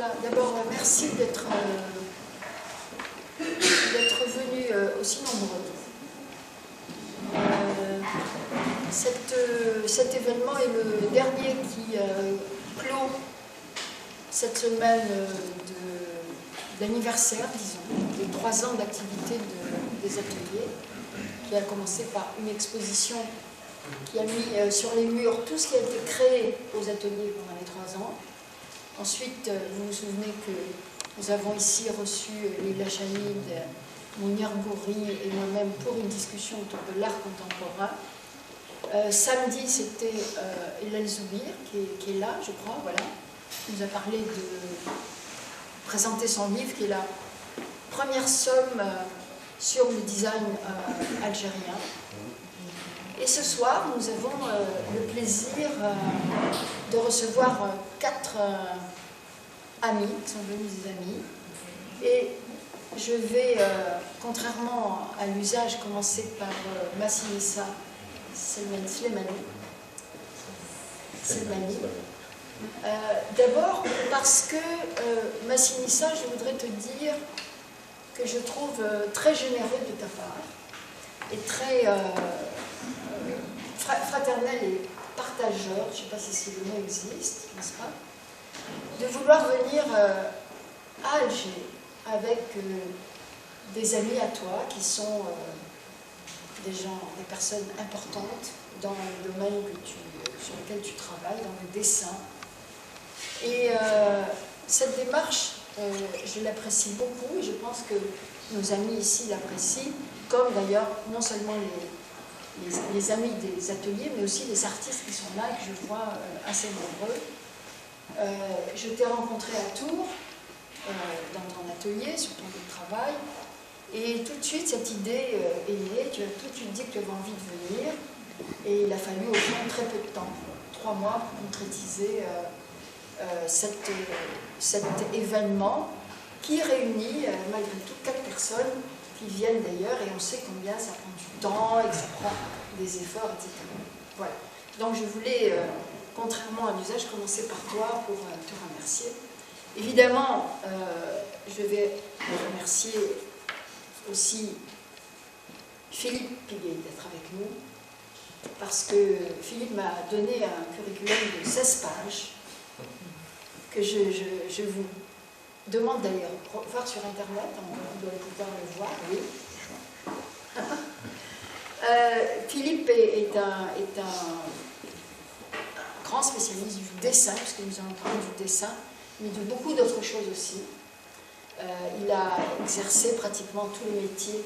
Voilà, d'abord, merci d'être venus aussi nombreux. Cet événement est le dernier qui clôt cette semaine d'anniversaire, disons, des 3 ans d'activité des ateliers, qui a commencé par une exposition qui a mis sur les murs tout ce qui a été créé aux ateliers pendant les 3 ans. Ensuite, vous vous souvenez que nous avons ici reçu Lila Chamid, Mounir Bourri et moi-même pour une discussion autour de l'art contemporain. Samedi, c'était Hélène Zoubir qui est là, je crois, voilà. Il nous a parlé de présenter son livre qui est la première somme sur le design algérien. Et ce soir, nous avons le plaisir de recevoir 4 amis, qui sont venus des amis. Et je vais, contrairement à l'usage, commencer par Massinissa Slemani. D'abord parce que Massinissa, je voudrais te dire que je trouve très généreux de ta part et très fraternel et partageur, je ne sais pas si le mot existe, n'est-ce pas, de vouloir venir à Alger avec des amis à toi qui sont des personnes importantes dans le domaine sur lequel tu travailles, dans le dessin. Et cette démarche, je l'apprécie beaucoup et je pense que nos amis ici l'apprécient, comme d'ailleurs non seulement les amis des ateliers, mais aussi les artistes qui sont là et que je vois assez nombreux. Je t'ai rencontré à Tours, dans ton atelier, sur ton lieu de travail, et tout de suite cette idée est née. Tu as tout de suite dit que tu avais envie de venir, et il a fallu au fond très peu de temps, 3 mois, pour concrétiser cet événement qui réunit malgré tout 4 personnes qui viennent d'ailleurs, et on sait combien ça prend du temps et que ça prend des efforts, etc. Voilà. Donc je voulais, contrairement à l'usage, commencer par toi pour te remercier. Évidemment, je vais remercier aussi Philippe Piguet d'être avec nous, parce que Philippe m'a donné un curriculum de 16 pages que je vous demande d'ailleurs voir sur Internet, on doit pouvoir le voir, oui. Philippe est un grand spécialiste du dessin, puisque nous allons parler du dessin, mais de beaucoup d'autres choses aussi. Il a exercé pratiquement tous les métiers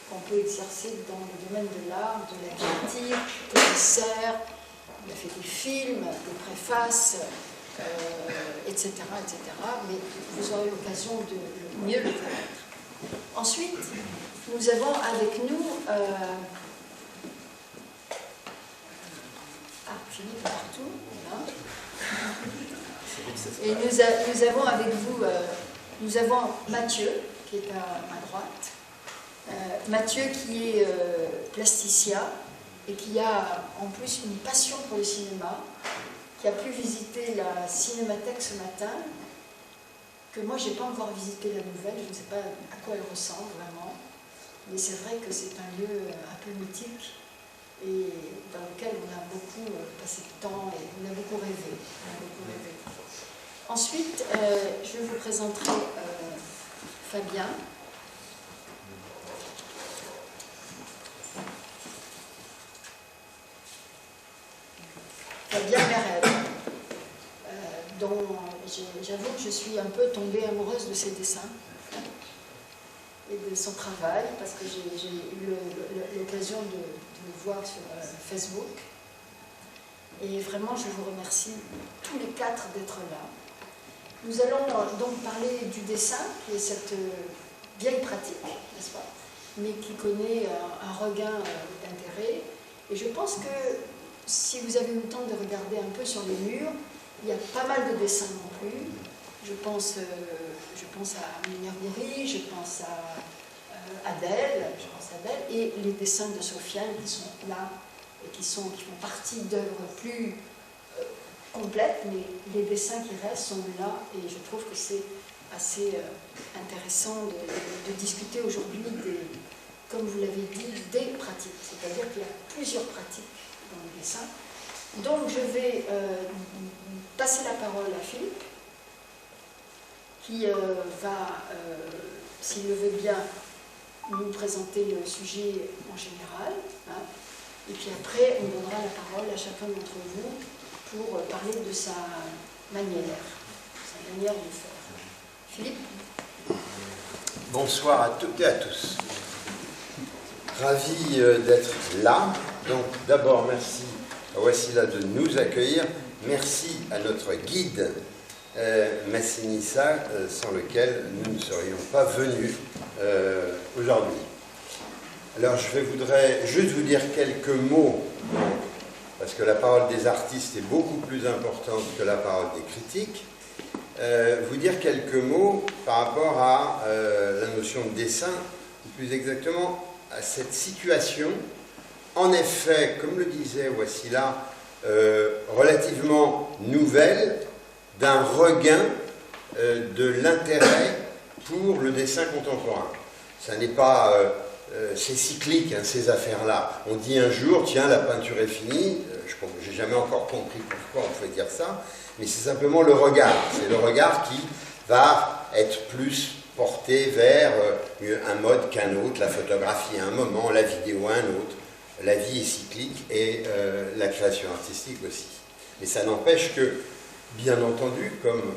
qu'on peut exercer dans le domaine de l'art, de la critique, commissaire, il a fait des films, des préfaces, etc., etc. Mais vous aurez l'occasion de mieux le connaître. Ensuite, nous avons avec nous... Philippe partout, voilà. Et nous avons avec vous, nous avons Mathieu, qui est à droite. Mathieu qui est plasticien et qui a en plus une passion pour le cinéma, qui a pu visiter la Cinémathèque ce matin, que moi je n'ai pas encore visité la nouvelle, je ne sais pas à quoi elle ressemble vraiment, mais c'est vrai que c'est un lieu un peu mythique et dans lequel on a beaucoup passé de temps et on a beaucoup rêvé. Ensuite, je vous présenterai Fabien. Fabien Merel, dont j'avoue que je suis un peu tombée amoureuse de ses dessins et de son travail, parce que j'ai eu l'occasion de le voir sur Facebook. Et vraiment, je vous remercie tous les 4 d'être là. Nous allons donc parler du dessin, qui est cette vieille pratique, n'est-ce pas, mais qui connaît un regain d'intérêt. Et je pense que si vous avez eu le temps de regarder un peu sur les murs, il y a pas mal de dessins non plus. Je pense à Mounir Bourri, je pense à Adèle, et les dessins de Sofiane qui sont là et qui font partie d'œuvres plus complète, mais les dessins qui restent sont là, et je trouve que c'est assez intéressant de discuter aujourd'hui, comme vous l'avez dit, des pratiques. C'est-à-dire qu'il y a plusieurs pratiques dans le dessin. Donc je vais passer la parole à Philippe, qui va, s'il le veut bien, nous présenter le sujet en général. Hein, et puis après, on donnera la parole à chacun d'entre vous pour parler de sa manière de faire. Philippe? Bonsoir à toutes et à tous. Ravi d'être là. Donc d'abord, merci à Wassila de nous accueillir. Merci à notre guide Massinissa, sans lequel nous ne serions pas venus aujourd'hui. Alors je voudrais juste vous dire quelques mots, parce que la parole des artistes est beaucoup plus importante que la parole des critiques. Vous dire quelques mots par rapport à la notion de dessin, ou plus exactement à cette situation, en effet, comme le disait Wassila, relativement nouvelle, d'un regain de l'intérêt pour le dessin contemporain. Ça n'est pas... c'est cyclique, hein, ces affaires-là. On dit un jour, tiens, la peinture est finie. Je n'ai jamais encore compris pourquoi on pouvait dire ça, mais c'est simplement le regard. C'est le regard qui va être plus porté vers un mode qu'un autre, la photographie à un moment, la vidéo à un autre. La vie est cyclique et la création artistique aussi. Mais ça n'empêche que, bien entendu, comme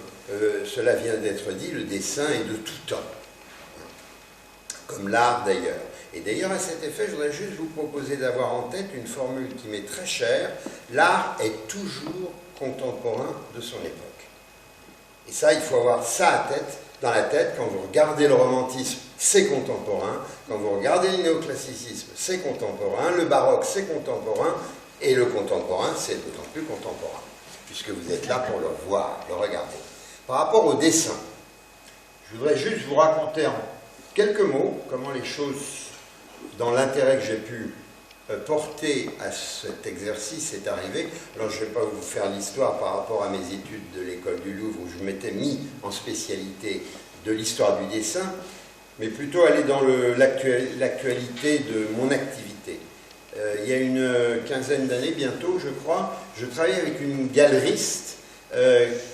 cela vient d'être dit, le dessin est de tout temps. Comme l'art d'ailleurs. Et d'ailleurs, à cet effet, je voudrais juste vous proposer d'avoir en tête une formule qui m'est très chère. L'art est toujours contemporain de son époque. Et ça, il faut avoir ça dans la tête. Quand vous regardez le romantisme, c'est contemporain. Quand vous regardez le néoclassicisme, c'est contemporain. Le baroque, c'est contemporain. Et le contemporain, c'est d'autant plus contemporain, puisque vous êtes là pour le voir, le regarder. Par rapport au dessin, je voudrais juste vous raconter en quelques mots comment les choses, dans l'intérêt que j'ai pu porter à cet exercice, est arrivé. Alors je ne vais pas vous faire l'histoire par rapport à mes études de l'école du Louvre, où je m'étais mis en spécialité de l'histoire du dessin, mais plutôt aller dans l'actualité de mon activité. Il y a une quinzaine d'années bientôt, je crois, je travaillais avec une galeriste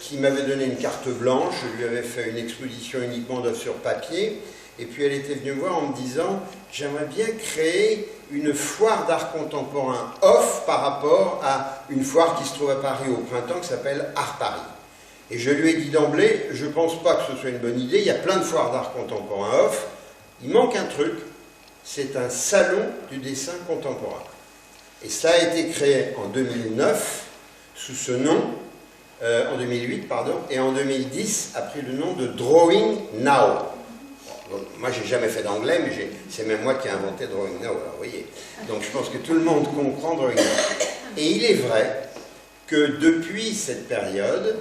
qui m'avait donné une carte blanche. Je lui avais fait une exposition uniquement d'œuvres sur papier. Et puis elle était venue me voir en me disant « J'aimerais bien créer une foire d'art contemporain off par rapport à une foire qui se trouve à Paris au printemps qui s'appelle Art Paris. » Et je lui ai dit d'emblée « Je ne pense pas que ce soit une bonne idée, il y a plein de foires d'art contemporain off. Il manque un truc, c'est un salon du dessin contemporain. » Et ça a été créé en 2009 sous ce nom, en 2008, pardon, et en 2010 a pris le nom de Drawing Now. Donc, moi, je n'ai jamais fait d'anglais, mais c'est même moi qui ai inventé Drawing Now, alors, vous voyez. Donc, je pense que tout le monde comprend Drawing Now. Et il est vrai que depuis cette période,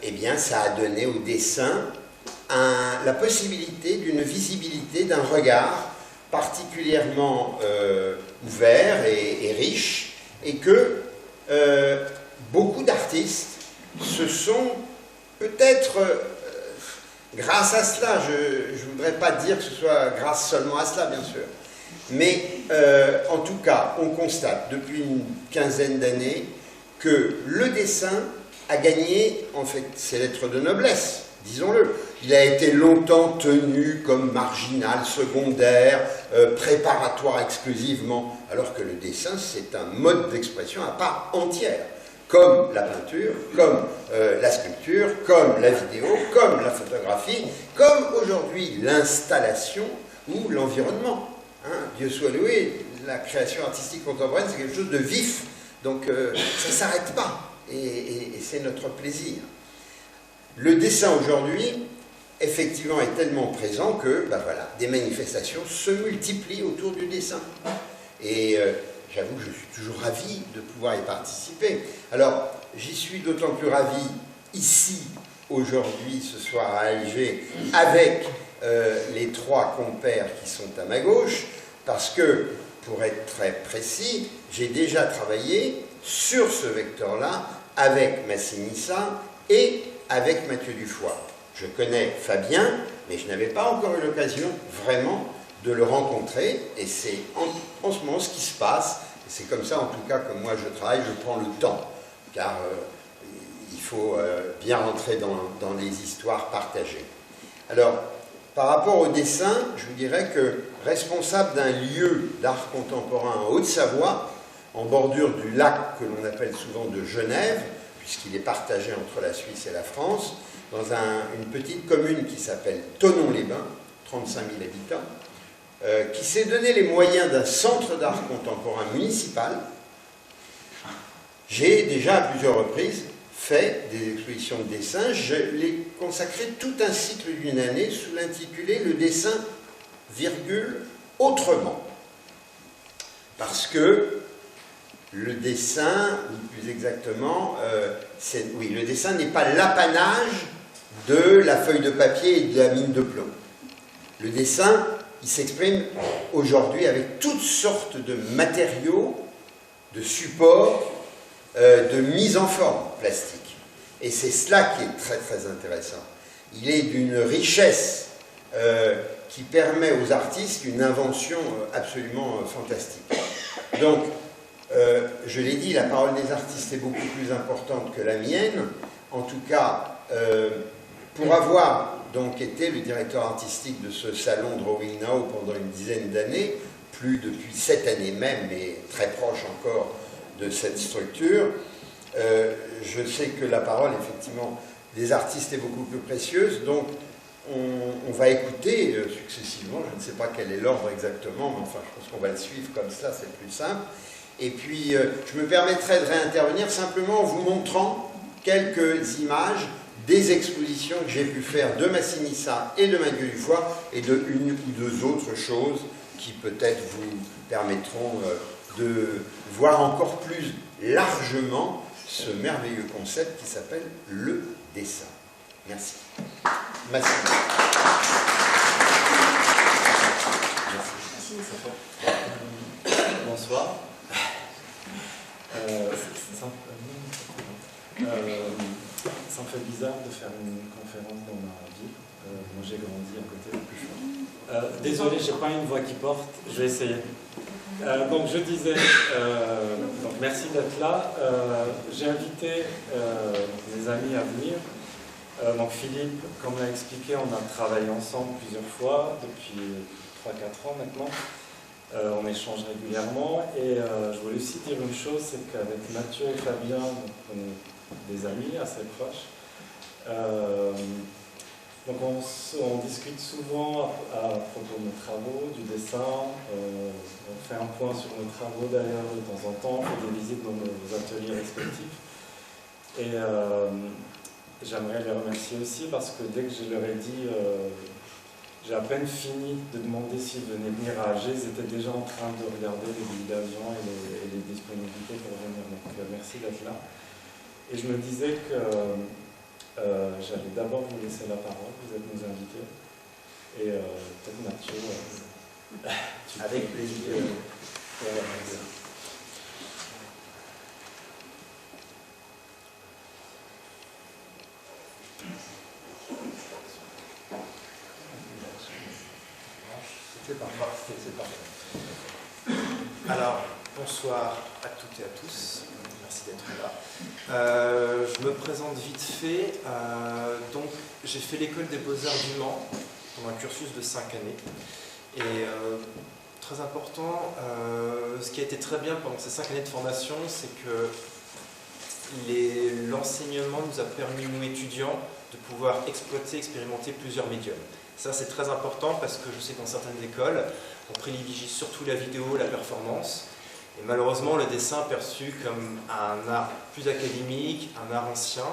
eh bien, ça a donné au dessin la possibilité d'une visibilité, d'un regard particulièrement ouvert et riche, et que beaucoup d'artistes se sont peut-être... grâce à cela, je ne voudrais pas dire que ce soit grâce seulement à cela, bien sûr, mais en tout cas, on constate depuis une quinzaine d'années que le dessin a gagné, en fait, ses lettres de noblesse, disons-le. Il a été longtemps tenu comme marginal, secondaire, préparatoire exclusivement, alors que le dessin, c'est un mode d'expression à part entière. Comme la peinture, comme la sculpture, comme la vidéo, comme la photographie, comme aujourd'hui l'installation ou l'environnement. Hein, Dieu soit loué, la création artistique contemporaine, c'est quelque chose de vif. Donc ça ne s'arrête pas, et c'est notre plaisir. Le dessin aujourd'hui, effectivement, est tellement présent que voilà, des manifestations se multiplient autour du dessin. Et... j'avoue que je suis toujours ravi de pouvoir y participer. Alors, j'y suis d'autant plus ravi ici, aujourd'hui, ce soir à Alger, avec les trois compères qui sont à ma gauche, parce que, pour être très précis, j'ai déjà travaillé sur ce vecteur-là avec Massinissa et avec Mathieu Dufoy. Je connais Fabien, mais je n'avais pas encore eu l'occasion vraiment de le rencontrer, et c'est en ce moment ce qui se passe. C'est comme ça en tout cas que moi je travaille, je prends le temps, car il faut bien rentrer dans les histoires partagées. Alors, par rapport au dessin, je vous dirais que responsable d'un lieu d'art contemporain en Haute-Savoie, en bordure du lac que l'on appelle souvent de Genève, puisqu'il est partagé entre la Suisse et la France, dans une petite commune qui s'appelle Thonon-les-Bains, 35 000 habitants, qui s'est donné les moyens d'un centre d'art contemporain municipal. J'ai déjà à plusieurs reprises fait des expositions de dessin. Je l'ai consacré tout un cycle d'une année sous l'intitulé « Le dessin, virgule, autrement ». Parce que le dessin, ou plus exactement, le dessin n'est pas l'apanage de la feuille de papier et de la mine de plomb. Le dessin, il s'exprime aujourd'hui avec toutes sortes de matériaux, de supports, de mise en forme plastique. Et c'est cela qui est très très intéressant. Il est d'une richesse qui permet aux artistes une invention absolument fantastique. Donc, je l'ai dit, la parole des artistes est beaucoup plus importante que la mienne. En tout cas, pour avoir donc été le directeur artistique de ce salon Drawing Now pendant une dizaine d'années, plus depuis 7 années même, mais très proche encore de cette structure, je sais que la parole, effectivement, des artistes est beaucoup plus précieuse, donc on va écouter successivement, je ne sais pas quel est l'ordre exactement, mais enfin, je pense qu'on va le suivre comme ça, c'est plus simple. Et puis, je me permettrai de réintervenir simplement en vous montrant quelques images des expositions que j'ai pu faire de Massinissa et de Mathieu Dufoy, et de une ou deux autres choses qui peut-être vous permettront de voir encore plus largement ce merveilleux concept qui s'appelle le dessin. Merci. Merci. Bonsoir. Ça me fait bizarre de faire une conférence dans ma ville. Moi j'ai grandi à côté de Cuchon. Désolé, j'ai pas une voix qui porte, je vais essayer. Donc je disais, donc merci d'être là. J'ai invité des amis à venir. Donc Philippe, comme l'a expliqué, on a travaillé ensemble plusieurs fois depuis 3-4 ans maintenant. On échange régulièrement et je voulais aussi dire une chose, c'est qu'avec Mathieu et Fabien, on est des amis assez proches. Donc on discute souvent à propos de nos travaux, du dessin, on fait un point sur nos travaux d'ailleurs de temps en temps, on fait des visites dans nos ateliers respectifs. Et j'aimerais les remercier aussi parce que dès que je leur ai dit, j'ai à peine fini de demander s'ils venaient venir à Alger, ils étaient déjà en train de regarder les billets d'avion et les disponibilités pour venir. Donc merci d'être là. Et je me disais que j'allais d'abord vous laisser la parole, vous êtes nos invités. Et peut-être Mathieu, avec plaisir. C'est parfait. Alors, bonsoir à toutes et à tous. Merci d'être là. Je me présente vite fait. Donc, j'ai fait l'école des Beaux-Arts du Mans pendant un cursus de 5 années. Et très important, ce qui a été très bien pendant ces 5 années de formation, c'est que l'enseignement nous a permis, nous étudiants, de pouvoir exploiter, expérimenter plusieurs médiums. Ça, c'est très important parce que je sais que dans certaines écoles, on privilégie surtout la vidéo, la performance. Et malheureusement, le dessin est perçu comme un art plus académique, un art ancien.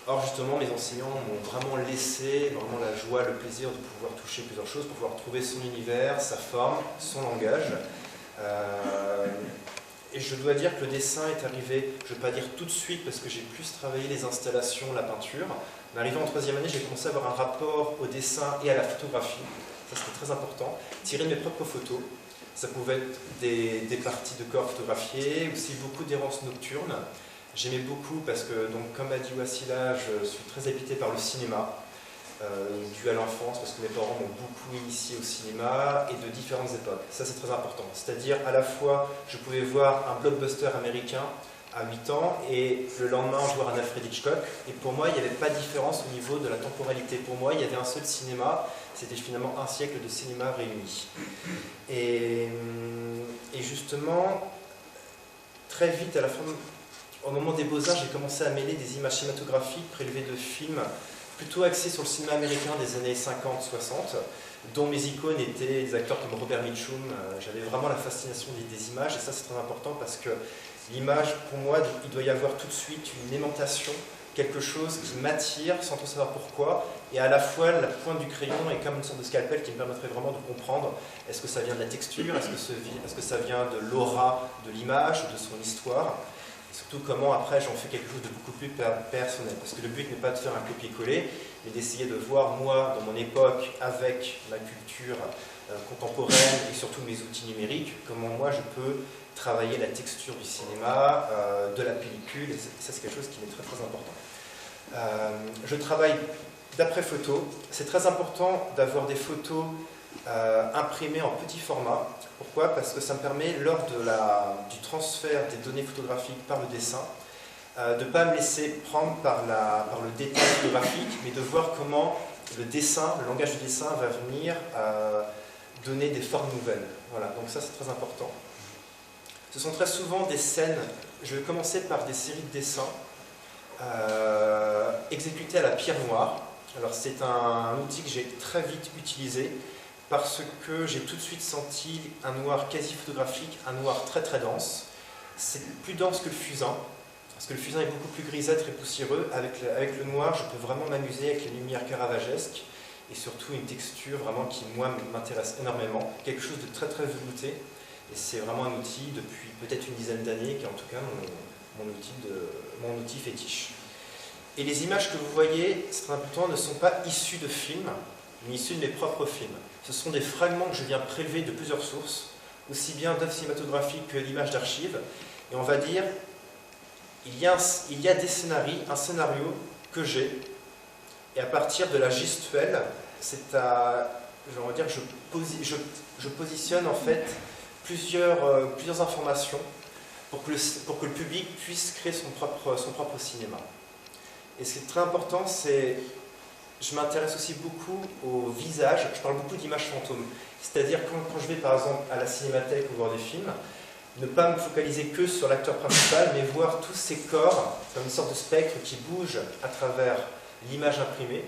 Or, justement, mes enseignants m'ont vraiment laissé vraiment la joie, le plaisir de pouvoir toucher plusieurs choses, pour pouvoir trouver son univers, sa forme, son langage. Et je dois dire que le dessin est arrivé, je ne vais pas dire tout de suite, parce que j'ai plus travaillé les installations, la peinture. Mais arrivé en 3e année, j'ai commencé à avoir un rapport au dessin et à la photographie. Ça, c'était très important. Tirer de mes propres photos. Ça pouvait être des parties de corps photographiées, aussi beaucoup d'errances nocturnes. J'aimais beaucoup parce que, donc, comme a dit Wassila, je suis très habité par le cinéma, dû à l'enfance, parce que mes parents m'ont beaucoup initié au cinéma et de différentes époques. Ça, c'est très important. C'est-à-dire, à la fois, je pouvais voir un blockbuster américain à 8 ans et le lendemain voir un Alfred Hitchcock. Et pour moi, il n'y avait pas de différence au niveau de la temporalité. Pour moi, il y avait un seul cinéma. C'était finalement un siècle de cinéma réuni. Et justement, très vite, à la fin, au moment des Beaux-Arts, j'ai commencé à mêler des images cinématographiques prélevées de films plutôt axés sur le cinéma américain des années 50-60, dont mes icônes étaient des acteurs comme Robert Mitchum. J'avais vraiment la fascination des images, et ça c'est très important parce que l'image, pour moi, il doit y avoir tout de suite une aimantation, quelque chose qui m'attire sans trop savoir pourquoi, et à la fois la pointe du crayon est comme une sorte de scalpel qui me permettrait vraiment de comprendre est-ce que ça vient de la texture, est-ce que ça vient de l'aura de l'image, de son histoire, et surtout comment après j'en fais quelque chose de beaucoup plus personnel, parce que le but n'est pas de faire un copier-coller, mais d'essayer de voir moi, dans mon époque, avec ma culture contemporaine et surtout mes outils numériques, comment moi je peux travailler la texture du cinéma, de la pellicule, et ça c'est quelque chose qui est très très important. Je travaille d'après photo. C'est très important d'avoir des photos imprimées en petit format. Pourquoi? Parce que ça me permet, lors du transfert des données photographiques par le dessin, de ne pas me laisser prendre par le détail photographique, mais de voir comment le dessin, le langage du dessin va venir donner des formes nouvelles. Voilà, donc ça c'est très important. Ce sont très souvent des scènes, je vais commencer par des séries de dessins exécutés à la pierre noire. Alors c'est un outil que j'ai très vite utilisé parce que j'ai tout de suite senti un noir quasi photographique, un noir très très dense. C'est plus dense que le fusain, parce que le fusain est beaucoup plus grisâtre et poussiéreux. Avec le noir, je peux vraiment m'amuser avec les lumières caravagesques et surtout une texture vraiment qui, moi, m'intéresse énormément. Quelque chose de très très velouté. Et c'est vraiment un outil depuis peut-être une dizaine d'années qui est en tout cas mon outil fétiche. Et les images que vous voyez, c'est très important, ne sont pas issues de films, mais issues de mes propres films. Ce sont des fragments que je viens prélever de plusieurs sources, aussi bien d'œuvres cinématographiques que d'images d'archives. Et on va dire, il y a des scénarios, un scénario que j'ai, et à partir de la gestuelle, je positionne en fait plusieurs informations pour que le public puisse créer son propre cinéma. Et ce qui est très important, c'est je m'intéresse aussi beaucoup au visage, je parle beaucoup d'images fantômes. C'est-à-dire quand je vais par exemple à la cinémathèque ou voir des films, ne pas me focaliser que sur l'acteur principal, mais voir tous ces corps comme une sorte de spectre qui bouge à travers l'image imprimée,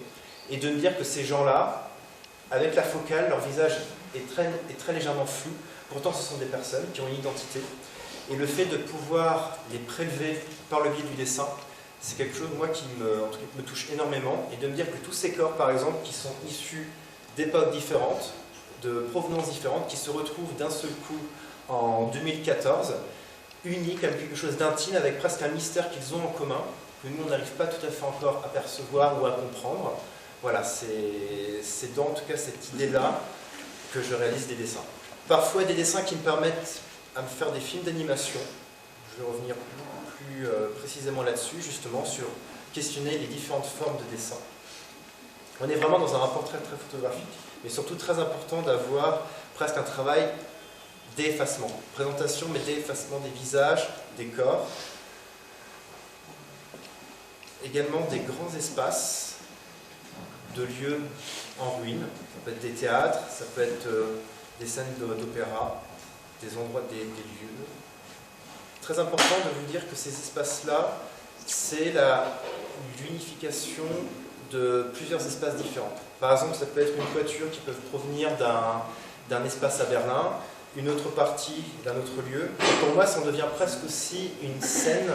et de me dire que ces gens-là, avec la focale, leur visage est très légèrement flou, pourtant ce sont des personnes qui ont une identité, et le fait de pouvoir les prélever par le biais du dessin, c'est quelque chose, moi, qui me touche énormément, et de me dire que tous ces corps, par exemple, qui sont issus d'époques différentes, de provenances différentes, qui se retrouvent d'un seul coup en 2014, unis comme quelque chose d'intime, avec presque un mystère qu'ils ont en commun, que nous, on n'arrive pas tout à fait encore à percevoir ou à comprendre. Voilà, c'est dans, en tout cas, cette idée-là que je réalise des dessins. Parfois, des dessins qui me permettent à me faire des films d'animation. Je vais revenir beaucoup plus précisément là-dessus, justement, sur questionner les différentes formes de dessin. On est vraiment dans un rapport très, très photographique, mais surtout très important d'avoir presque un travail d'effacement. Présentation, mais d'effacement des visages, des corps. Également des grands espaces de lieux en ruine. Ça peut être des théâtres, ça peut être des scènes d'opéra, des endroits, des lieux. Très important de vous dire que ces espaces-là, c'est l'unification de plusieurs espaces différents. Par exemple, ça peut être une toiture qui peut provenir d'un espace à Berlin, une autre partie d'un autre lieu. Et pour moi, ça en devient presque aussi une scène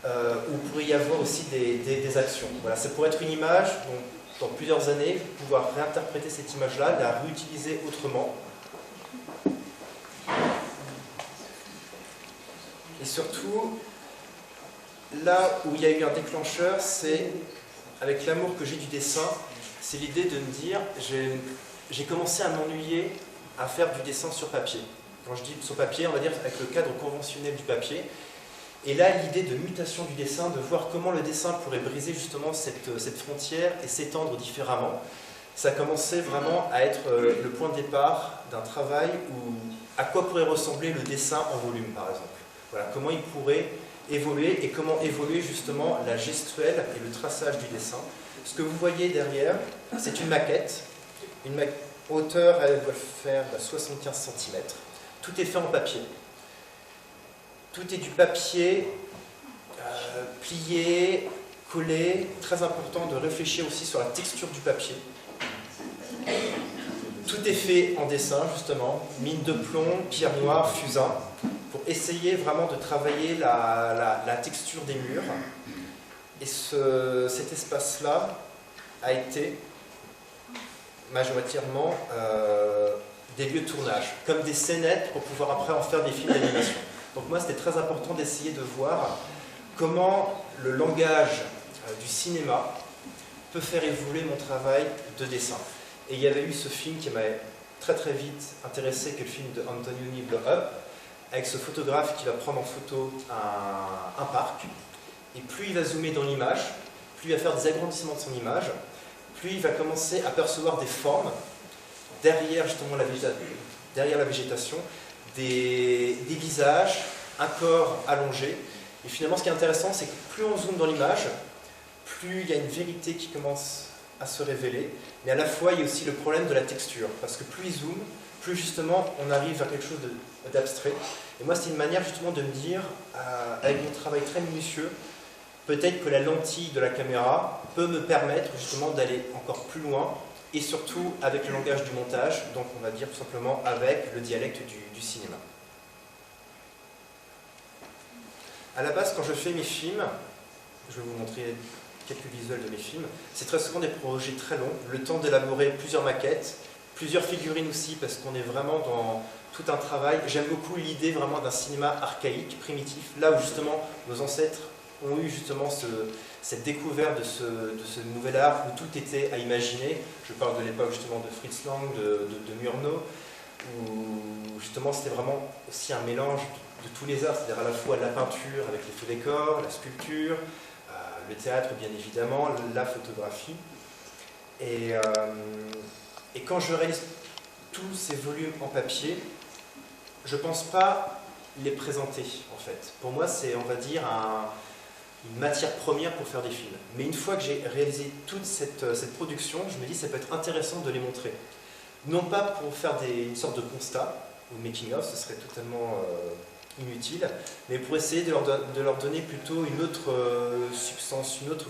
où il pourrait y avoir aussi des actions. Voilà, ça pourrait être une image, donc, dans plusieurs années, pouvoir réinterpréter cette image-là, la réutiliser autrement. Et surtout, là où il y a eu un déclencheur, c'est, avec l'amour que j'ai du dessin, c'est l'idée de me dire, j'ai commencé à m'ennuyer à faire du dessin sur papier. Quand je dis sur papier, on va dire avec le cadre conventionnel du papier. Et là, l'idée de mutation du dessin, de voir comment le dessin pourrait briser justement cette frontière et s'étendre différemment, ça commençait vraiment à être le point de départ d'un travail où, à quoi pourrait ressembler le dessin en volume, par exemple. Voilà, comment il pourrait évoluer et comment évoluer justement la gestuelle et le traçage du dessin. Ce que vous voyez derrière, c'est une maquette. Hauteur, elle doit faire 75 cm. Tout est fait en papier. Tout est du papier plié, collé. Très important de réfléchir aussi sur la texture du papier. Tout est fait en dessin, justement, mine de plomb, pierre noire, fusain, pour essayer vraiment de travailler la texture des murs. Et cet espace-là a été majoritairement des lieux de tournage, comme des scénettes pour pouvoir après en faire des films d'animation. Donc moi, c'était très important d'essayer de voir comment le langage du cinéma peut faire évoluer mon travail de dessin. Et il y avait eu ce film qui m'a très très vite intéressé, que le film de Antonioni Blow Up, avec ce photographe qui va prendre en photo un parc, et plus il va zoomer dans l'image, plus il va faire des agrandissements de son image, plus il va commencer à percevoir des formes derrière justement derrière la végétation, des visages, un corps allongé. Et finalement, ce qui est intéressant, c'est que plus on zoome dans l'image, plus il y a une vérité qui commence à se révéler, mais à la fois il y a aussi le problème de la texture, parce que plus il zoome, plus justement on arrive à quelque chose d'abstrait. Et moi, c'est une manière justement de me dire, avec mon travail très minutieux, peut-être que la lentille de la caméra peut me permettre justement d'aller encore plus loin, et surtout avec le langage du montage, donc on va dire tout simplement avec le dialecte du cinéma. À la base, quand je fais mes films, je vais vous montrer quelques visuels de mes films, c'est très souvent des projets très longs, le temps d'élaborer plusieurs maquettes, plusieurs figurines aussi, parce qu'on est vraiment dans tout un travail. J'aime beaucoup l'idée vraiment d'un cinéma archaïque, primitif, là où justement nos ancêtres ont eu justement cette découverte de ce nouvel art où tout était à imaginer. Je parle de l'époque justement de Fritz Lang, de Murnau, où justement c'était vraiment aussi un mélange de tous les arts, c'est-à-dire à la fois la peinture avec les faux décors, la sculpture, le théâtre bien évidemment, la photographie. Et quand je réalise tous ces volumes en papier, je ne pense pas les présenter en fait. Pour moi, c'est, on va dire, une matière première pour faire des films. Mais une fois que j'ai réalisé toute cette production, je me dis que ça peut être intéressant de les montrer. Non pas pour faire une sorte de constat ou making-of, ce serait totalement inutile, mais pour essayer de leur donner plutôt une autre substance, une autre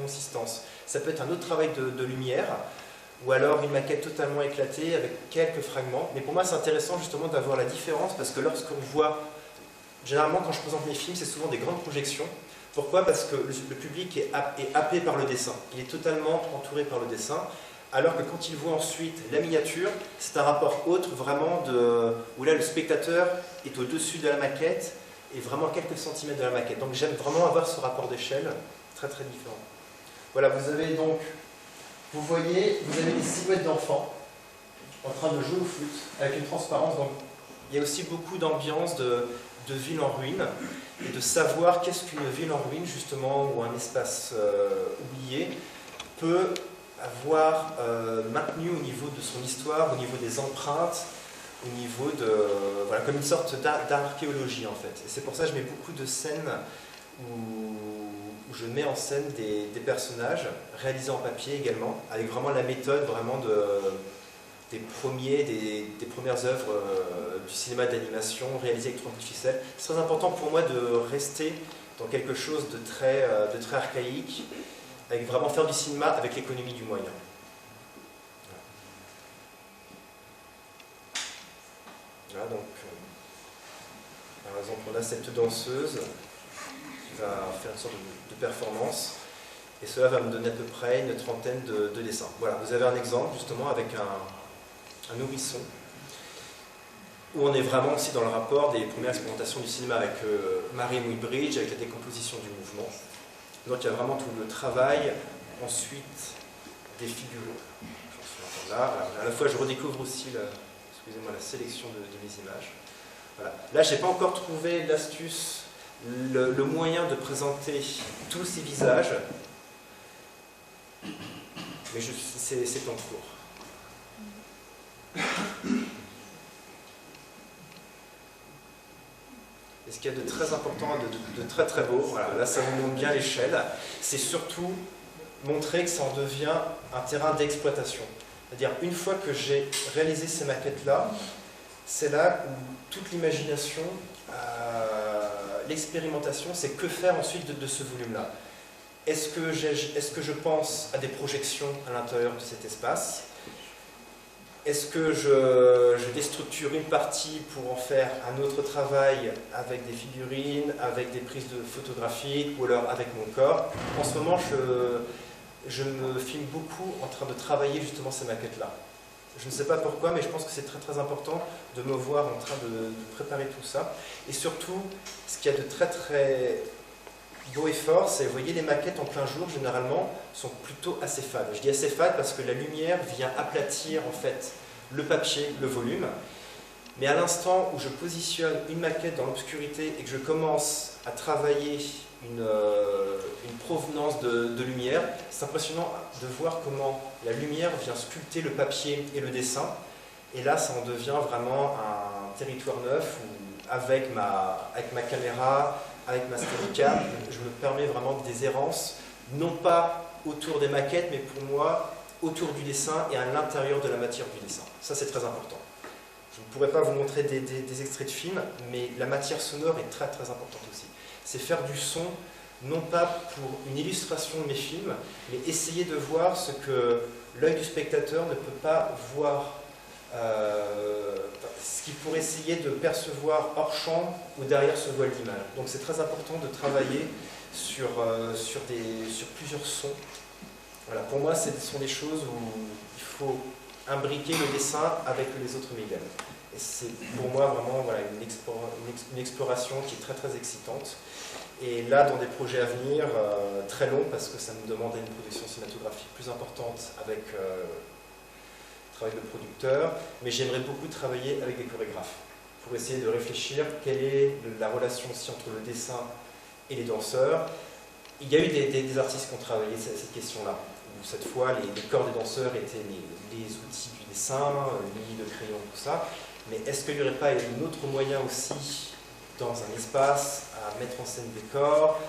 consistance. Ça peut être un autre travail de lumière, ou alors une maquette totalement éclatée avec quelques fragments. Mais pour moi, c'est intéressant justement d'avoir la différence, parce que lorsqu'on voit, généralement quand je présente mes films, c'est souvent des grandes projections. Pourquoi? Parce que le public est happé par le dessin. Il est totalement entouré par le dessin. Alors que quand il voit ensuite la miniature, c'est un rapport autre vraiment où là le spectateur est au-dessus de la maquette et vraiment à quelques centimètres de la maquette. Donc j'aime vraiment avoir ce rapport d'échelle très très différent. Voilà, vous voyez, vous avez des silhouettes d'enfants en train de jouer au foot avec une transparence. Donc il y a aussi beaucoup d'ambiance de ville en ruine et de savoir qu'est-ce qu'une ville en ruine justement, ou un espace oublié peut avoir maintenu au niveau de son histoire, au niveau des empreintes, au niveau de... voilà, comme une sorte d'archéologie en fait. Et c'est pour ça que je mets beaucoup de scènes où je mets en scène des personnages réalisés en papier également, avec vraiment la méthode vraiment des premières œuvres du cinéma d'animation réalisées avec 3D ficelle. C'est très important pour moi de rester dans quelque chose de très archaïque, avec vraiment faire du cinéma avec l'économie du moyen. Voilà, donc, par exemple, on a cette danseuse qui va faire une sorte de performance, et cela va me donner à peu près une trentaine de dessins. Voilà, vous avez un exemple justement avec un nourrisson, où on est vraiment aussi dans le rapport des premières expérimentations du cinéma avec Mary Muybridge, avec la décomposition du mouvement. Donc il y a vraiment tout le travail, ensuite des figures. J'en suis là. À la fois je redécouvre aussi la sélection de mes images. Voilà. Là je n'ai pas encore trouvé l'astuce le moyen de présenter tous ces visages, mais c'est en cours. Et ce qu'il y a de très important, de très très beau, voilà, là ça vous montre bien l'échelle, c'est surtout montrer que ça en devient un terrain d'exploitation. C'est-à-dire, une fois que j'ai réalisé ces maquettes-là, c'est là où toute l'imagination, l'expérimentation, c'est que faire ensuite de ce volume-là. Est-ce que je pense à des projections à l'intérieur de cet espace? Est-ce que je déstructure une partie pour en faire un autre travail avec des figurines, avec des prises de photographiques ou alors avec mon corps? En ce moment, je me filme beaucoup en train de travailler justement ces maquettes-là. Je ne sais pas pourquoi, mais je pense que c'est très très important de me voir en train de préparer tout ça. Et surtout, ce qu'il y a de très très beau et fort, c'est, vous voyez, les maquettes en plein jour, généralement, sont plutôt assez fades. Je dis assez fades parce que la lumière vient aplatir en fait le papier, le volume. Mais à l'instant où je positionne une maquette dans l'obscurité et que je commence à travailler une provenance de lumière, c'est impressionnant de voir comment la lumière vient sculpter le papier et le dessin. Et là, ça en devient vraiment un territoire neuf où, avec ma caméra, avec ma Steadicam, je me permets vraiment des errances, non pas autour des maquettes, mais pour moi, autour du dessin et à l'intérieur de la matière du dessin. Ça, c'est très important. Je ne pourrais pas vous montrer des extraits de films, mais la matière sonore est très très importante aussi. C'est faire du son, non pas pour une illustration de mes films, mais essayer de voir ce que l'œil du spectateur ne peut pas voir, ce qu'il pourrait essayer de percevoir hors champ ou derrière ce voile d'image. Donc c'est très important de travailler sur plusieurs sons. Voilà, pour moi, ce sont des choses où il faut imbriquer le dessin avec les autres médias. Et c'est pour moi vraiment voilà, une exploration qui est très très excitante. Et là, dans des projets à venir, très longs, parce que ça me demande une production cinématographique plus importante avec travail de producteur, mais j'aimerais beaucoup travailler avec des chorégraphes pour essayer de réfléchir quelle est la relation aussi entre le dessin et les danseurs. Il y a eu des artistes qui ont travaillé cette question-là, où cette fois les corps des danseurs étaient les outils du dessin, les lignes de crayon, tout ça. Mais est-ce qu'il n'y aurait pas un autre moyen aussi, dans un espace, à mettre en scène des corps,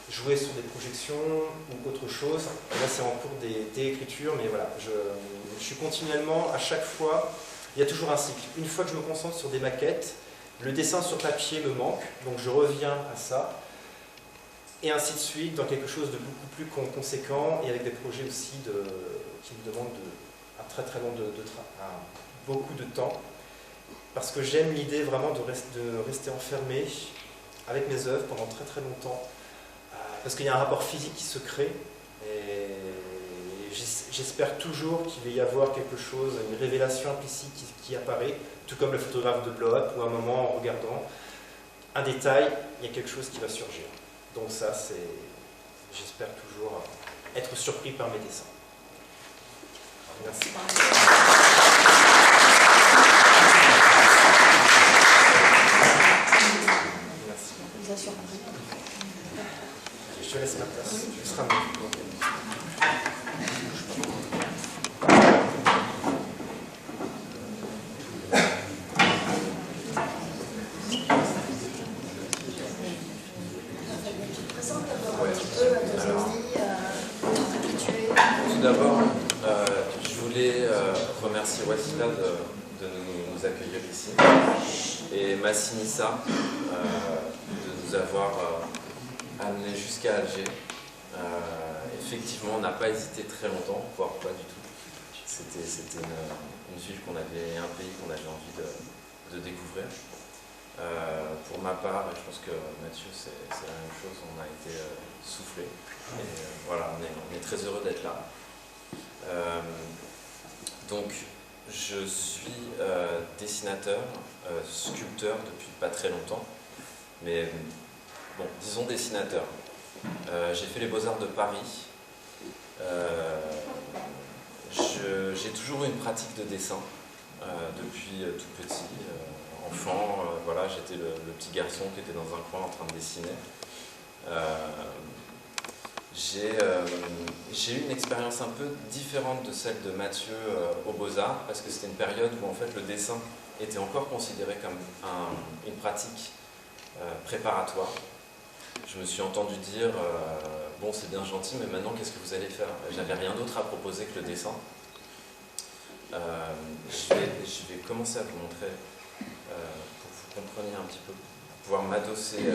jouer sur des projections ou autre chose? Là, c'est en cours d'écriture, mais voilà, je suis continuellement, à chaque fois, il y a toujours un cycle. Une fois que je me concentre sur des maquettes, le dessin sur papier me manque, donc je reviens à ça, et ainsi de suite, dans quelque chose de beaucoup plus conséquent, et avec des projets aussi qui me demandent un très très long beaucoup de temps, parce que j'aime l'idée vraiment de rester enfermé avec mes œuvres pendant très très longtemps, parce qu'il y a un rapport physique qui se crée, et j'espère toujours qu'il va y avoir quelque chose, une révélation implicite qui apparaît, tout comme le photographe de blow-up, où à un moment, en regardant un détail, il y a quelque chose qui va surgir. Donc ça, j'espère toujours être surpris par mes dessins. Merci. Merci. Je te laisse ma place. Tu seras mieux. Tout d'abord, je voulais remercier Wassila de nous accueillir ici et Massinissa de nous avoir amenés jusqu'à Alger. Effectivement, on n'a pas hésité très longtemps, voire pas du tout. C'était une ville un pays qu'on avait envie de découvrir. Pour ma part, et je pense que Mathieu, c'est la même chose, on a été soufflé. Et voilà, on est très heureux d'être là. Donc, je suis dessinateur, sculpteur depuis pas très longtemps, mais bon, disons dessinateur. J'ai fait les Beaux-Arts de Paris. J'ai toujours eu une pratique de dessin depuis tout petit. enfant, voilà, j'étais le petit garçon qui était dans un coin en train de dessiner. J'ai eu une expérience un peu différente de celle de Mathieu aux Beaux-Arts, parce que c'était une période où en fait le dessin était encore considéré comme une pratique préparatoire. Je me suis entendu dire bon, c'est bien gentil, mais maintenant qu'est-ce que vous allez faire? J'avais rien d'autre à proposer que le dessin. Je vais commencer à vous montrer pour que vous compreniez un petit peu, pour pouvoir m'adosser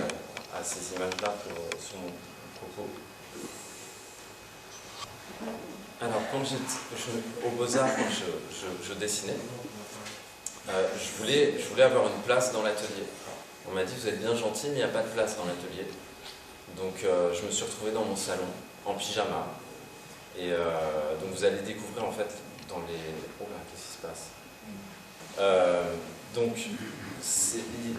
à ces images-là sur mon propos. Alors, au Beaux-Arts, quand je dessinais, je voulais avoir une place dans l'atelier. On m'a dit, vous êtes bien gentil, mais il n'y a pas de place dans l'atelier. Donc, je me suis retrouvé dans mon salon, en pyjama. Et donc, vous allez découvrir, en fait, dans les... Oh là, qu'est-ce qui se passe? Donc,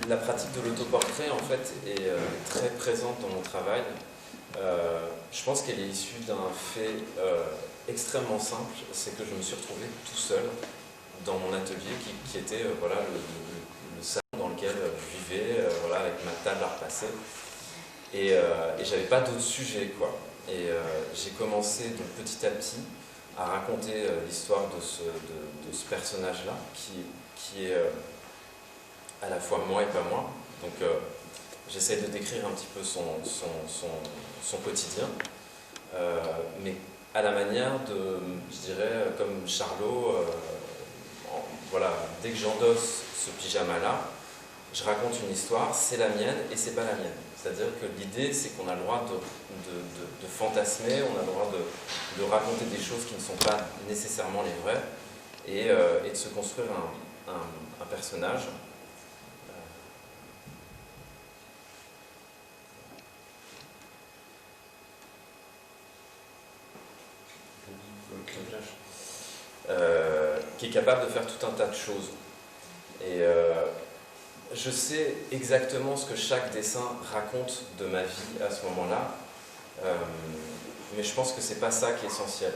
la pratique de l'autoportrait, en fait, est très présente dans mon travail. Je pense qu'elle est issue d'un fait extrêmement simple, c'est que je me suis retrouvé tout seul dans mon atelier qui était voilà, le salon dans lequel je vivais, voilà, avec ma table à repasser. Et j'avais pas d'autres sujets, quoi. Et j'ai commencé donc, petit à petit à raconter l'histoire de ce personnage-là, qui est à la fois moi et pas moi. Donc j'essaie de décrire un petit peu son quotidien, mais à la manière de, je dirais, comme Charlot, voilà, dès que j'endosse ce pyjama-là, je raconte une histoire, c'est la mienne et c'est pas la mienne. C'est-à-dire que l'idée, c'est qu'on a le droit de fantasmer, on a le droit de raconter des choses qui ne sont pas nécessairement les vraies, et de se construire un personnage. Qui est capable de faire tout un tas de choses. Et je sais exactement ce que chaque dessin raconte de ma vie à ce moment-là, mais je pense que c'est pas ça qui est essentiel.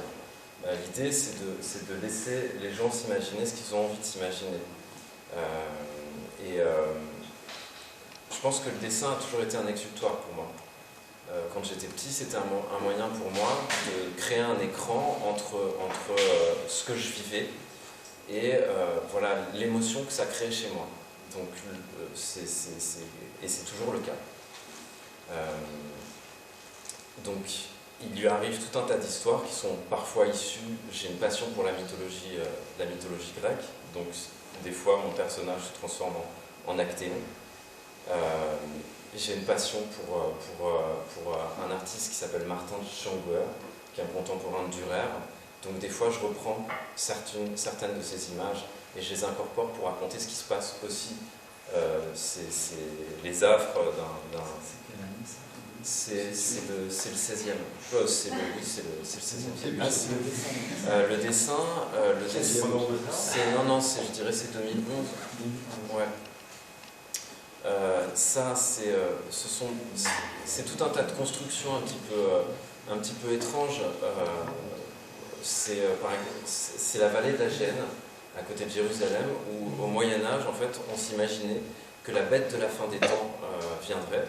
L'idée, c'est de laisser les gens s'imaginer ce qu'ils ont envie de s'imaginer. Je pense que le dessin a toujours été un exutoire pour moi. Quand j'étais petit, c'était un moyen pour moi de créer un écran entre ce que je vivais et voilà, l'émotion que ça crée chez moi. Donc, c'est toujours le cas. Donc, il lui arrive tout un tas d'histoires qui sont parfois issues. J'ai une passion pour la mythologie grecque. Donc, des fois, mon personnage se transforme en Actéon. J'ai une passion pour un artiste qui s'appelle Martin Schongauer, qui est un contemporain de Dürer. Donc des fois je reprends certaines de ces images et je les incorpore pour raconter ce qui se passe aussi. C'est les affres d'un... C'est le 16e. C'est le 16e. Le dessin, je dirais c'est 2011. Ouais. Ça, c'est tout un tas de constructions un petit peu étranges. C'est la vallée d'Agène, à côté de Jérusalem, où au Moyen-Âge, en fait, on s'imaginait que la bête de la fin des temps viendrait.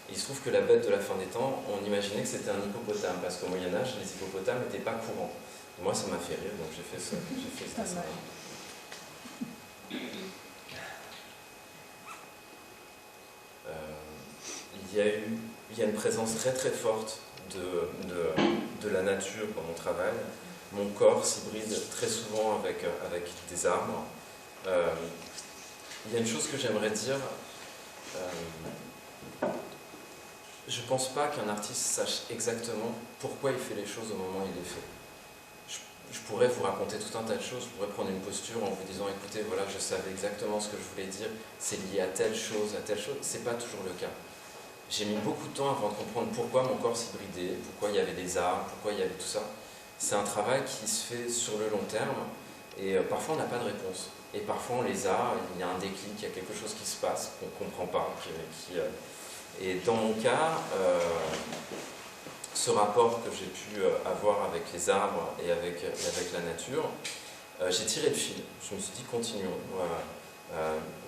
Et il se trouve que la bête de la fin des temps, on imaginait que c'était un hippopotame, parce qu'au Moyen-Âge, les hippopotames n'étaient pas courants. Et moi, ça m'a fait rire, donc j'ai fait ce dessin. Il y a une présence très très forte de la nature dans mon travail. Mon corps s'hybride très souvent avec des arbres. Il y a une chose que j'aimerais dire. Je ne pense pas qu'un artiste sache exactement pourquoi il fait les choses au moment où il les fait. Je pourrais vous raconter tout un tas de choses, je pourrais prendre une posture en vous disant écoutez, voilà, je savais exactement ce que je voulais dire, c'est lié à telle chose, c'est pas toujours le cas. J'ai mis beaucoup de temps avant de comprendre pourquoi mon corps s'hybridait, pourquoi il y avait des arbres, pourquoi il y avait tout ça. C'est un travail qui se fait sur le long terme et parfois on n'a pas de réponse. Et parfois on les a, il y a un déclic, il y a quelque chose qui se passe qu'on ne comprend pas. Et dans mon cas, ce rapport que j'ai pu avoir avec les arbres et avec la nature, j'ai tiré le fil. Je me suis dit continuons.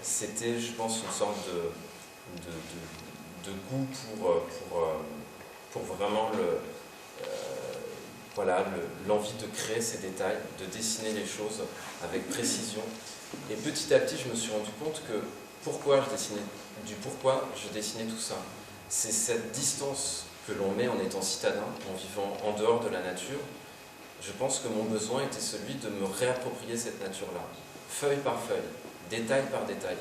C'était, je pense, une sorte de goût pour vraiment l'envie de créer ces détails, de dessiner les choses avec précision. Et petit à petit, je me suis rendu compte que pourquoi je dessinais tout ça. C'est cette distance que l'on met en étant citadin, en vivant en dehors de la nature. Je pense que mon besoin était celui de me réapproprier cette nature-là, feuille par feuille, détail par détail.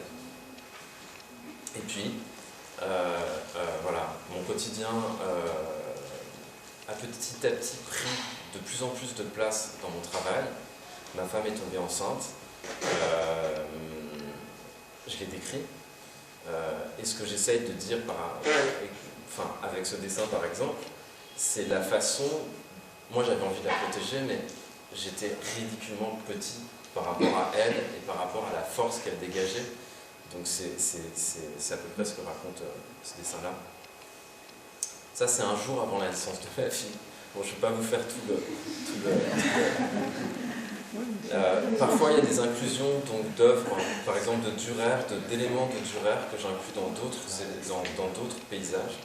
Et puis, voilà, mon quotidien a petit à petit pris de plus en plus de place dans mon travail. Ma femme est tombée enceinte, je l'ai décrit. Et ce que j'essaye de dire avec ce dessin par exemple, c'est la façon, moi j'avais envie de la protéger, mais j'étais ridiculement petit par rapport à elle et par rapport à la force qu'elle dégageait. Donc c'est à peu près ce que raconte ce dessin-là. Ça, c'est un jour avant la naissance de ma fille. Bon, je ne vais pas vous faire tout le... parfois, il y a des inclusions d'œuvres, par exemple de Dürer, d'éléments de Dürer que j'inclus dans d'autres paysages.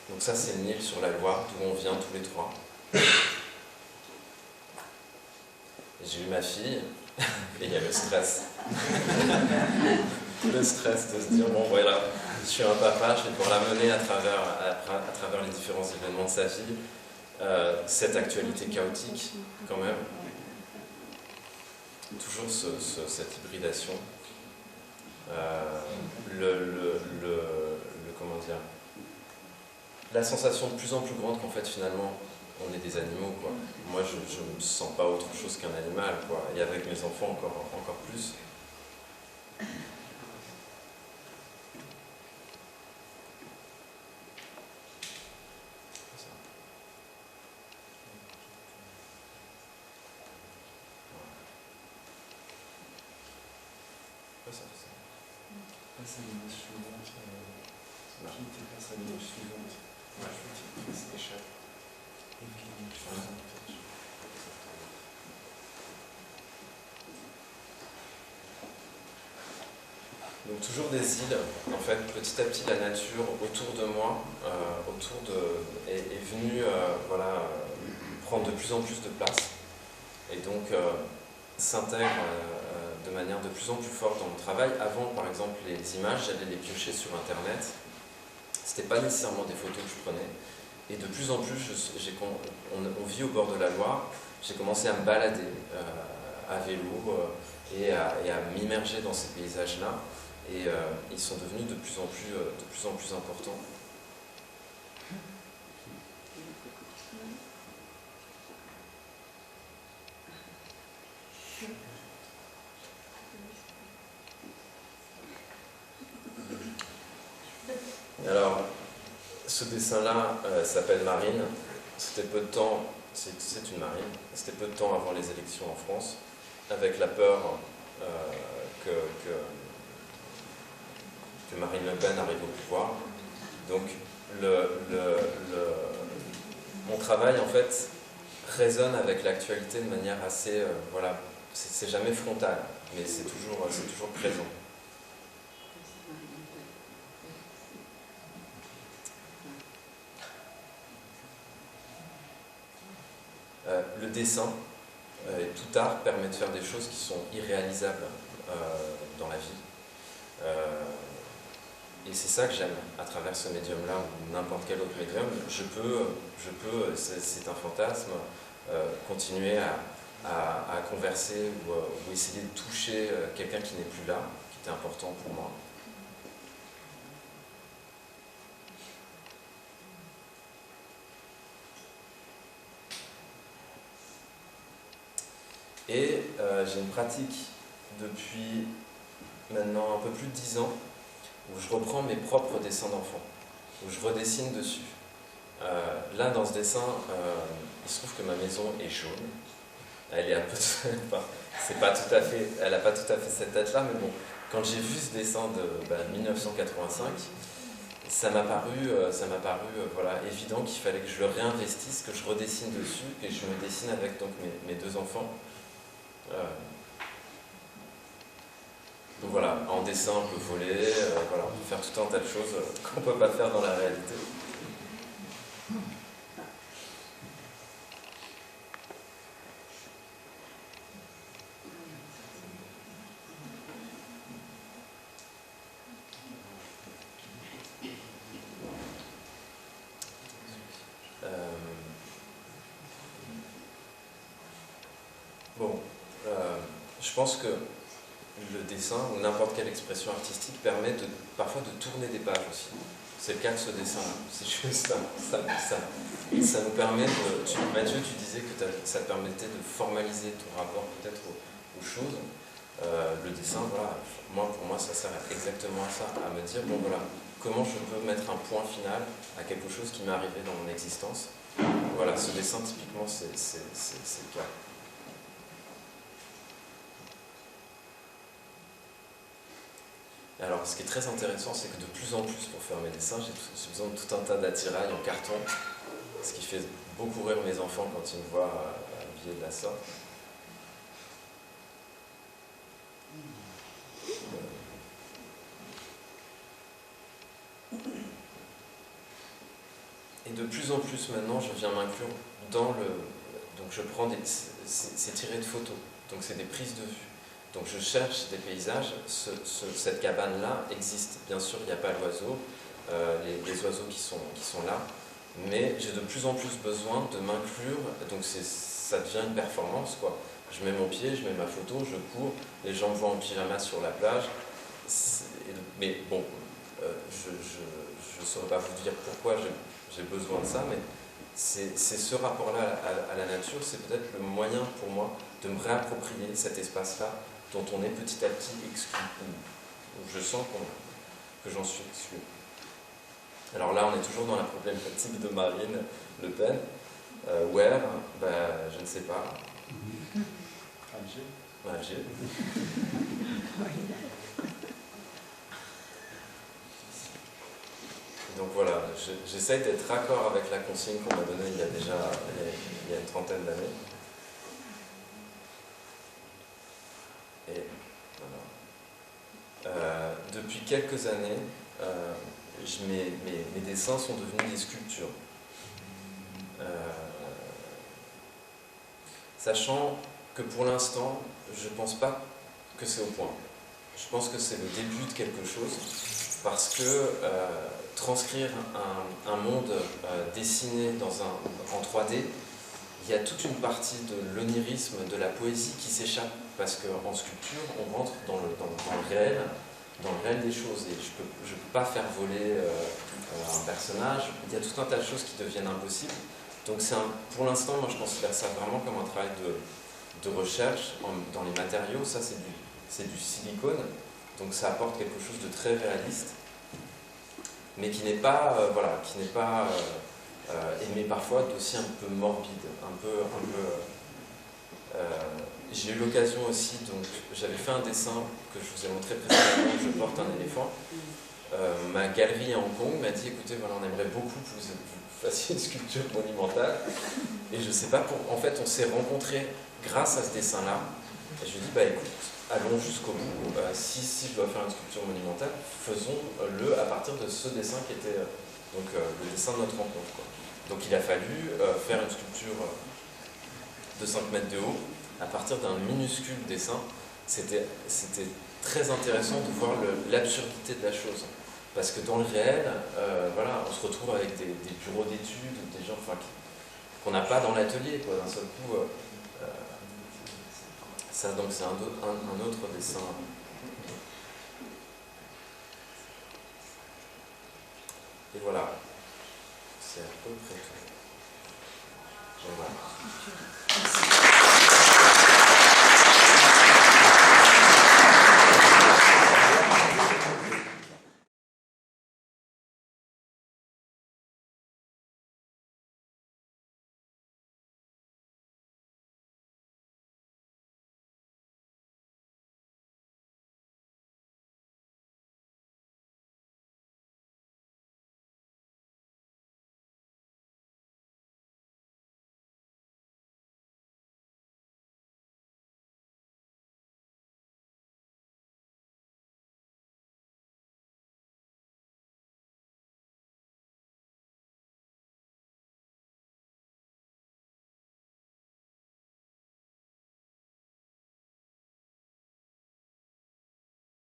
Donc ça, c'est le Nil sur la Loire, d'où on vient tous les trois. J'ai eu ma fille, et il y a le stress. Le stress de se dire, bon voilà, je suis un papa, je vais pouvoir la mener à travers les différents événements de sa vie. Cette actualité chaotique, quand même. Toujours cette hybridation. Comment dire, la sensation de plus en plus grande qu'en fait finalement on est des animaux, quoi. Moi je ne me sens pas autre chose qu'un animal, quoi. Et avec mes enfants encore plus. Passe à l'image suivante. Qui passe à l'image suivante. Je vais ça échappe. Et puis l'image suivante. Donc toujours des îles. En fait, petit à petit, la nature autour de moi est venue prendre de plus en plus de place. Et donc s'intègre de manière de plus en plus forte dans mon travail. Avant, par exemple, les images, j'allais les piocher sur Internet. C'était pas nécessairement des photos que je prenais. Et de plus en plus, on vit au bord de la Loire. J'ai commencé à me balader à vélo et à m'immerger dans ces paysages-là. Et ils sont devenus de plus en plus importants. Alors, ce dessin-là s'appelle Marine. C'était peu de temps, c'est une marine, c'était peu de temps avant les élections en France, avec la peur que Marine Le Pen arrive au pouvoir. Donc, mon travail, en fait, résonne avec l'actualité de manière assez... c'est jamais frontal, mais c'est toujours présent. Le dessin et tout art permet de faire des choses qui sont irréalisables dans la vie. Et c'est ça que j'aime à travers ce médium-là ou n'importe quel autre médium. Je peux, c'est un fantasme, continuer à converser ou essayer de toucher quelqu'un qui n'est plus là, qui était important pour moi. Et j'ai une pratique depuis maintenant un peu plus de 10 ans où je reprends mes propres dessins d'enfants, où je redessine dessus. Là, dans ce dessin, il se trouve que ma maison est jaune. Elle est un peu... c'est pas tout à fait, elle n'a pas tout à fait cette tête-là, mais bon, quand j'ai vu ce dessin de 1985, ça m'a paru voilà, évident qu'il fallait que je le réinvestisse, que je redessine dessus, et je me dessine avec donc, mes deux enfants. Donc voilà, en dessin on peut voler, voilà, on peut faire tout un tas de choses qu'on ne peut pas faire dans la réalité. Je pense que le dessin ou n'importe quelle expression artistique permet parfois de tourner des pages aussi. C'est le cas de ce dessin-là. C'est juste ça nous permet de... Mathieu, tu disais que ça permettait de formaliser ton rapport peut-être aux choses. Le dessin, voilà, pour moi, ça sert exactement à ça, à me dire, bon voilà, comment je peux mettre un point final à quelque chose qui m'est arrivé dans mon existence. Voilà, ce dessin, typiquement, c'est le cas. Alors, ce qui est très intéressant, c'est que de plus en plus, pour faire mes dessins, j'ai besoin de tout un tas d'attirails en carton, ce qui fait beaucoup rire mes enfants quand ils me voient habillé de la sorte. Et de plus en plus, maintenant, je viens m'inclure dans le... Donc, je prends c'est tiré de photos, donc c'est des prises de vue. Donc je cherche des paysages, cette cabane-là existe. Bien sûr, il n'y a pas l'oiseau, les oiseaux qui sont là, mais j'ai de plus en plus besoin de m'inclure, donc ça devient une performance, quoi. Je mets mon pied, je mets ma photo, je cours, les gens me voient en pyjama sur la plage, mais bon, je ne saurais pas vous dire pourquoi j'ai besoin de ça, mais c'est ce rapport-là à la nature, c'est peut-être le moyen pour moi de me réapproprier cet espace-là dont on est petit à petit exclu, où je sens que j'en suis exclu. Alors là, on est toujours dans la problématique de Marine Le Pen. Where, je ne sais pas. Alger. Donc voilà, j'essaie d'être raccord avec la consigne qu'on m'a donnée il y a une trentaine d'années. Et voilà. Depuis quelques années, mes dessins sont devenus des sculptures. Sachant que pour l'instant, je ne pense pas que c'est au point. Je pense que c'est le début de quelque chose, parce que transcrire un monde dessiné en 3D, il y a toute une partie de l'onirisme, de la poésie qui s'échappe, parce qu'en sculpture, on rentre dans le réel des choses, et je peux pas faire voler un personnage, il y a tout un tas de choses qui deviennent impossibles. Donc pour l'instant, moi je considère ça vraiment comme un travail de recherche dans les matériaux. Ça c'est du silicone, donc ça apporte quelque chose de très réaliste, mais qui n'est pas, aimé parfois d'aussi un peu morbide, j'ai eu l'occasion aussi, donc j'avais fait un dessin que je vous ai montré précédemment, où je porte un éléphant. Ma galerie à Hong Kong m'a dit, écoutez, voilà, on aimerait beaucoup que vous fassiez une sculpture monumentale. Et je sais pas, en fait, on s'est rencontrés grâce à ce dessin-là. Et je lui ai dit, écoute, allons jusqu'au bout. Si je dois faire une sculpture monumentale, faisons-le à partir de ce dessin qui était le dessin de notre rencontre, quoi. Donc il a fallu faire une sculpture de 5 mètres de haut à partir d'un minuscule dessin. C'était très intéressant de voir l'absurdité de la chose. Parce que dans le réel, on se retrouve avec des bureaux d'études, des gens qu'on n'a pas dans l'atelier. D'un seul coup, ça, donc c'est un autre dessin